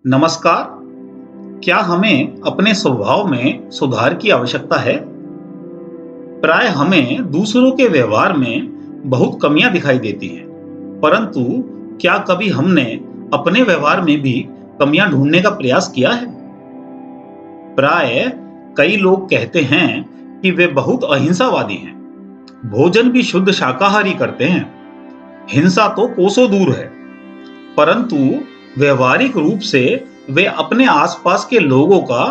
नमस्कार। क्या हमें अपने स्वभाव में सुधार की आवश्यकता है? प्राय हमें दूसरों के व्यवहार में बहुत कमियां दिखाई देती हैं, परंतु क्या कभी हमने अपने व्यवहार में भी कमियां ढूंढने का प्रयास किया है? प्राय कई लोग कहते हैं कि वे बहुत अहिंसावादी हैं, भोजन भी शुद्ध शाकाहारी करते हैं, हिंसा तो कोसों दूर है, परंतु व्यवहारिक रूप से वे अपने आसपास के लोगों का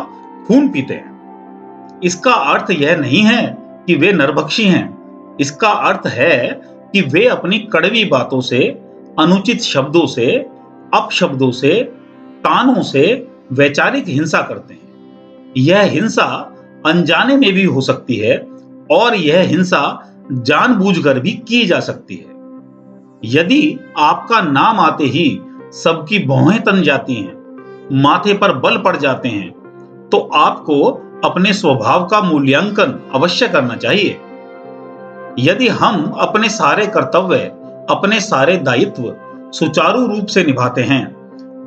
खून पीते हैं। इसका अर्थ यह नहीं है कि वे नरभक्षी हैं। इसका अर्थ है कि वे अपनी कड़वी बातों से, अनुचित शब्दों से, अपशब्दों से, तानों से वैचारिक हिंसा करते हैं। यह हिंसा अनजाने में भी हो सकती है और यह हिंसा जानबूझकर भी की जा सकती है। यदि आपका नाम आते ही सबकी भौहें तन जाती हैं, माथे पर बल पड़ जाते हैं, तो आपको अपने स्वभाव का मूल्यांकन अवश्य करना चाहिए। यदि हम अपने सारे कर्तव्य, अपने सारे दायित्व सुचारू रूप से निभाते हैं,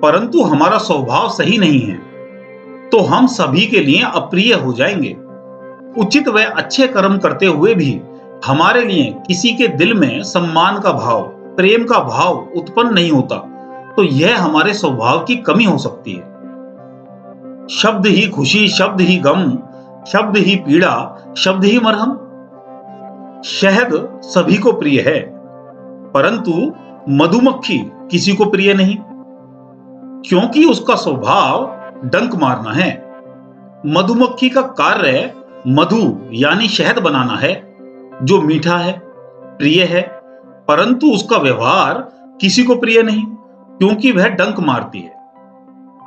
परंतु हमारा स्वभाव सही नहीं है, तो हम सभी के लिए अप्रिय हो जाएंगे। उचित व अच्छे कर्म करते हुए भी हमारे लिए किसी के दिल में सम्मान का भाव, प्रेम का भाव उत्पन्न नहीं होता, तो यह हमारे स्वभाव की कमी हो सकती है। शब्द ही खुशी, शब्द ही गम, शब्द ही पीड़ा, शब्द ही मरहम। शहद सभी को प्रिय है, परंतु मधुमक्खी किसी को प्रिय नहीं, क्योंकि उसका स्वभाव डंक मारना है। मधुमक्खी का कार्य मधु यानी शहद बनाना है, जो मीठा है, प्रिय है, परंतु उसका व्यवहार किसी को प्रिय नहीं, क्योंकि वह डंक मारती है।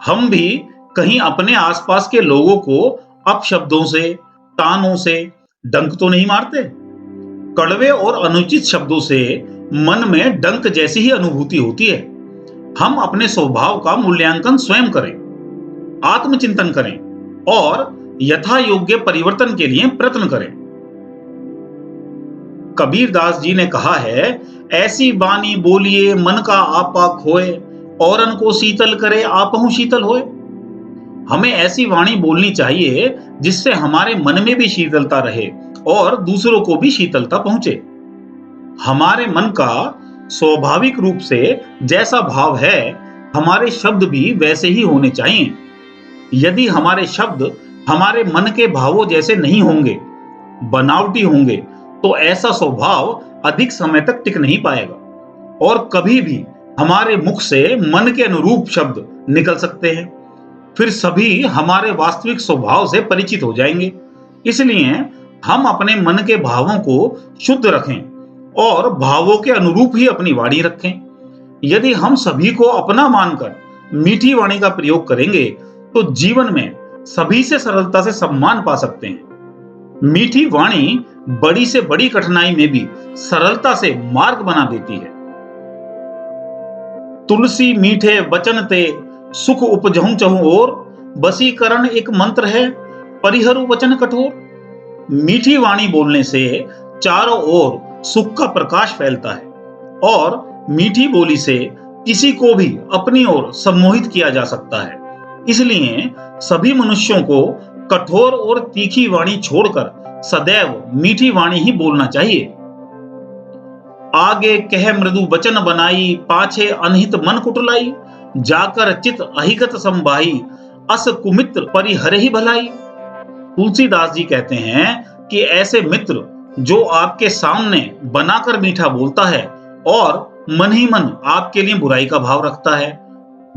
हम भी कहीं अपने आसपास के लोगों को अपशब्दों से, तानों से डंक तो नहीं मारते। कड़वे और अनुचित शब्दों से मन में डंक जैसी ही अनुभूति होती है। हम अपने स्वभाव का मूल्यांकन स्वयं करें, आत्मचिंतन करें और यथा योग्य परिवर्तन के लिए प्रयत्न करें। कबीरदास जी ने कहा है, ऐसी बानी बोलिए मन का आपा खोए, औरन को शीतल करे आपहु शीतल होए। हमें ऐसी वाणी बोलनी चाहिए जिससे हमारे मन में भी शीतलता रहे और दूसरों को भी शीतलता पहुंचे। हमारे मन का स्वाभाविक रूप से जैसा भाव है, हमारे शब्द भी वैसे ही होने चाहिए। यदि हमारे शब्द हमारे मन के भावों जैसे नहीं होंगे, बनावटी होंगे, तो ऐसा स्वभाव अधिक समय तक टिक नहीं पाएगा और कभी भी हमारे मुख से मन के अनुरूप शब्द निकल सकते हैं। फिर सभी हमारे वास्तविक स्वभाव से परिचित हो जाएंगे। इसलिए हम अपने मन के भावों को शुद्ध रखें और भावों के अनुरूप ही अपनी वाणी रखें। यदि हम सभी को अपना मानकर मीठी वाणी का प्रयोग करेंगे, तो जीवन में सभी से सरलता से सम्मान पा सकते हैं। मीठी वाणी बड़ी से बड़ी कठिनाई में भी सरलता से मार्ग बना देती है। तुलसी मीठे वचन ते सुख उपजहु चहु और, बसीकरण एक मंत्र है परिहरु वचन कठोर। मीठी वाणी बोलने से चारों ओर सुख का प्रकाश फैलता है और मीठी बोली से किसी को भी अपनी ओर सम्मोहित किया जा सकता है। इसलिए सभी मनुष्यों को कठोर और तीखी वाणी छोड़कर सदैव मीठी वाणी ही बोलना चाहिए। आगे कह मृदु वचन बनाई, पाछे अनहित मन कुटलाई, जाकर चित अहिगत संभाई, अस कुमित्र परिहर ही भलाई। तुलसीदास जी कहते हैं कि ऐसे मित्र जो आपके सामने बनाकर मीठा बोलता है और मन ही मन आपके लिए बुराई का भाव रखता है,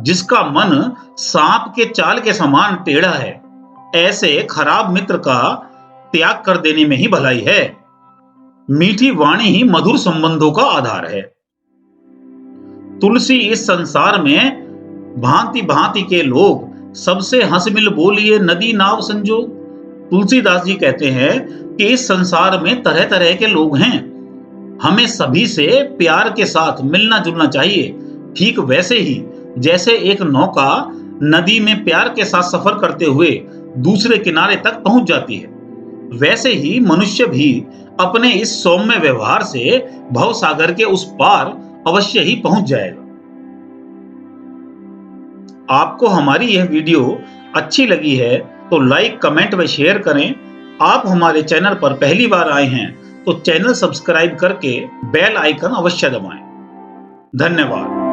जिसका मन सांप के चाल के समान टेढ़ा है, ऐसे खराब मित्र का त्याग कर देने में ही भलाई है। मीठी वाणी ही मधुर संबंधों का आधार है। तुलसी इस संसार में भांति भांति के लोग, सबसे हंस मिल बोलिए नदी नाव संजोग। तुलसीदास जी कहते हैं कि इस संसार में तरह तरह के लोग हैं। हमें सभी से प्यार के साथ मिलना जुलना चाहिए, ठीक वैसे ही जैसे एक नौका नदी में प्यार के साथ सफर करते हुए दूसरे किनारे तक पहुंच जाती है, वैसे ही मनुष्य भी अपने इस सौम्य व्यवहार से भव सागर के उस पार अवश्य ही पहुंच जाएगा। आपको हमारी यह वीडियो अच्छी लगी है तो लाइक, कमेंट व शेयर करें। आप हमारे चैनल पर पहली बार आए हैं तो चैनल सब्सक्राइब करके बेल आइकन अवश्य दबाएं। धन्यवाद।